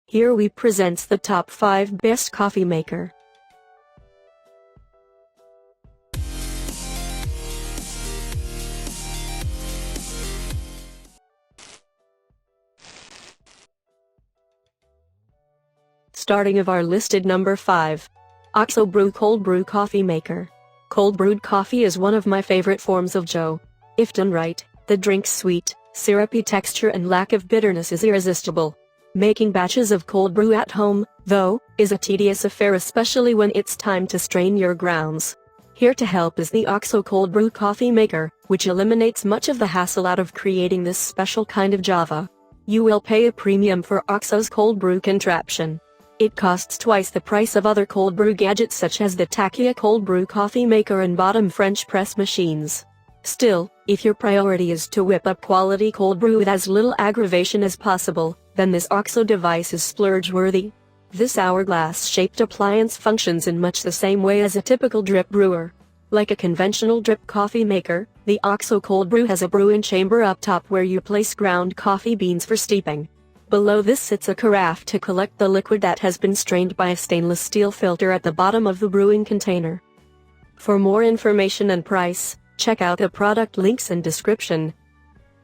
Here we presents the top 5 best coffee maker. Starting of our listed number 5. OXO Brew Cold Brew Coffee Maker. Cold brewed coffee is one of my favorite forms of joe. If done right, the drink's sweet, syrupy texture and lack of bitterness is irresistible. Making batches of cold brew at home, though, is a tedious affair, especially when it's time to strain your grounds. Here to help is the OXO Cold Brew Coffee Maker, which eliminates much of the hassle out of creating this special kind of java. You will pay a premium for OXO's cold brew contraption. It costs twice the price of other cold brew gadgets such as the Technew cold brew coffee maker and bottom French press machines. Still, if your priority is to whip up quality cold brew with as little aggravation as possible, then this OXO device is splurge-worthy. This hourglass-shaped appliance functions in much the same way as a typical drip brewer. Like a conventional drip coffee maker, the OXO cold brew has a brewing chamber up top where you place ground coffee beans for steeping. Below this sits a carafe to collect the liquid that has been strained by a stainless steel filter at the bottom of the brewing container. For more information and price, check out the product links and description.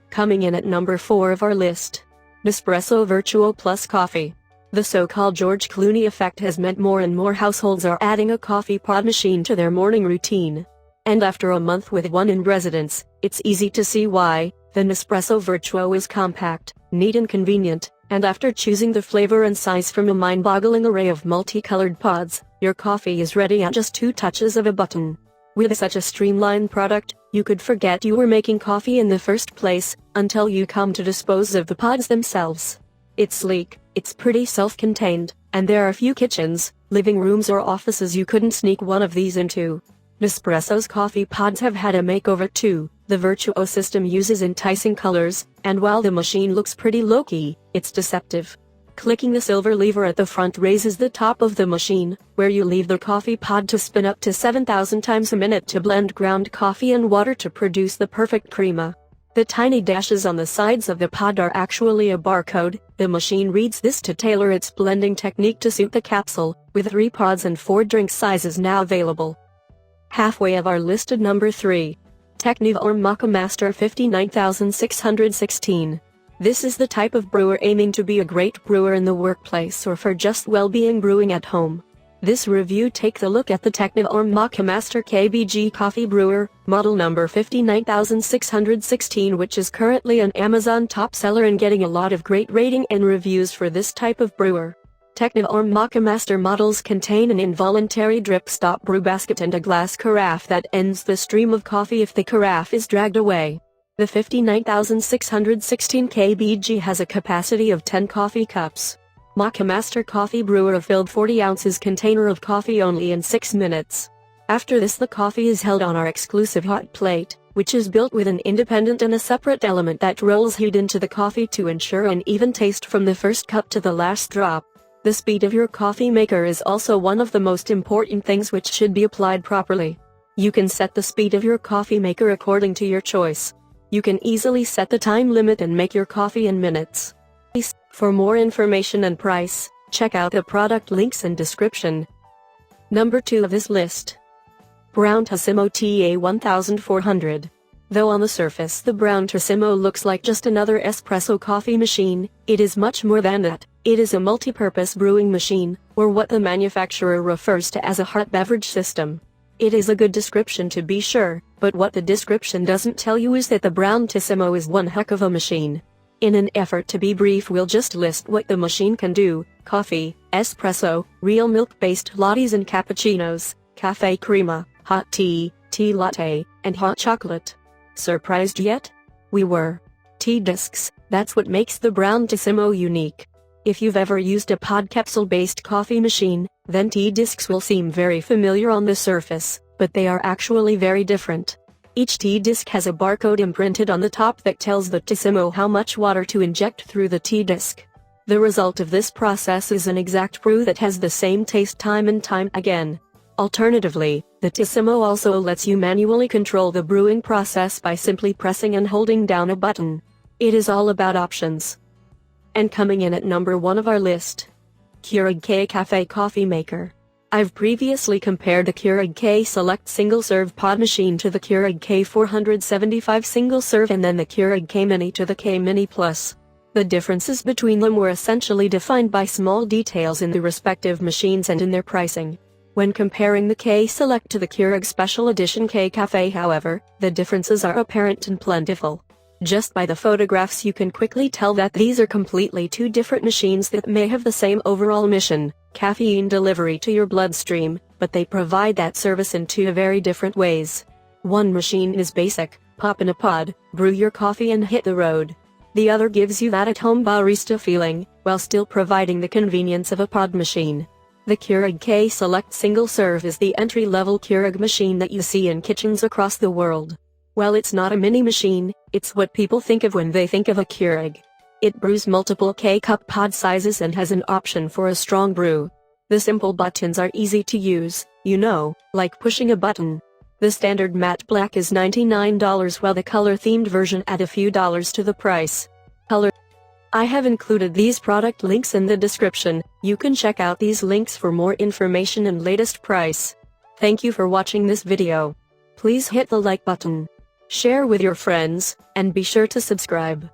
Coming in at number 4 of our list. Nespresso Virtuo Plus Coffee. The so-called George Clooney effect has meant more and more households are adding a coffee pod machine to their morning routine. And after a month with one in residence, it's easy to see why. The Nespresso Virtuo is compact, neat and convenient, and after choosing the flavor and size from a mind-boggling array of multicolored pods, your coffee is ready at just 2 touches of a button. With such a streamlined product, you could forget you were making coffee in the first place, until you come to dispose of the pods themselves. It's sleek, it's pretty self-contained, and there are few kitchens, living rooms or offices you couldn't sneak one of these into. Nespresso's coffee pods have had a makeover too. The Virtuo system uses enticing colors, and while the machine looks pretty low-key, it's deceptive. Clicking the silver lever at the front raises the top of the machine, where you leave the coffee pod to spin up to 7,000 times a minute to blend ground coffee and water to produce the perfect crema. The tiny dashes on the sides of the pod are actually a barcode. The machine reads this to tailor its blending technique to suit the capsule, with 3 pods and 4 drink sizes now available. Halfway of our listed number 3. Technew Maca Master 59616. This is the type of brewer aiming to be a great brewer in the workplace or for just well-being brewing at home. This review takes a look at the Technew Maca Master KBG coffee brewer, model number 59616, which is currently an Amazon top seller and getting a lot of great rating and reviews for this type of brewer. Technew Maca Master models contain an involuntary drip stop brew basket and a glass carafe that ends the stream of coffee if the carafe is dragged away. The 59616 kbg has a capacity of 10 coffee cups. Maca Master coffee brewer filled 40 ounces container of coffee only in 6 minutes. After this, the coffee is held on our exclusive hot plate, which is built with an independent and a separate element that rolls heat into the coffee to ensure an even taste from the first cup to the last drop. The speed of your coffee maker is also one of the most important things which should be applied properly. You can set the speed of your coffee maker according to your choice. You can easily set the time limit and make your coffee in minutes. For more information and price, check out the product links and description. Number 2 of this list. Brown Tassimo TA 1400. Though on the surface the Brown Tassimo looks like just another espresso coffee machine, it is much more than that. It is a multi-purpose brewing machine, or what the manufacturer refers to as a hot beverage system. It is a good description to be sure, but what the description doesn't tell you is that the Brown Tassimo is one heck of a machine. In an effort to be brief, we'll just list what the machine can do: coffee, espresso, real milk-based lattes and cappuccinos, cafe crema, hot tea, tea latte, and hot chocolate. Surprised yet? We were. Tea discs, that's what makes the Brown Tassimo unique. If you've ever used a pod capsule-based coffee machine, then tea discs will seem very familiar on the surface, but they are actually very different. Each tea disc has a barcode imprinted on the top that tells the Tassimo how much water to inject through the tea disc. The result of this process is an exact brew that has the same taste time and time again. Alternatively, the Tassimo also lets you manually control the brewing process by simply pressing and holding down a button. It is all about options. And coming in at number 1 of our list, Keurig K Cafe Coffee Maker. I've previously compared the Keurig K Select single-serve pod machine to the Keurig K 475 single-serve and then the Keurig K Mini to the K Mini Plus. The differences between them were essentially defined by small details in the respective machines and in their pricing. When comparing the K Select to the Keurig Special Edition K Cafe, however, the differences are apparent and plentiful. Just by the photographs you can quickly tell that these are completely two different machines that may have the same overall mission, caffeine delivery to your bloodstream, but they provide that service in two very different ways. One machine is basic, pop in a pod, brew your coffee and hit the road. The other gives you that at-home barista feeling, while still providing the convenience of a pod machine. The Keurig K Select Single Serve is the entry-level Keurig machine that you see in kitchens across the world. While it's not a mini machine, it's what people think of when they think of a Keurig. It brews multiple K-cup pod sizes and has an option for a strong brew. The simple buttons are easy to use, like pushing a button. The standard matte black is $99 while the color-themed version adds a few dollars to the price. I have included these product links in the description. You can check out these links for more information and latest price. Thank you for watching this video. Please hit the like button, share with your friends, and be sure to subscribe.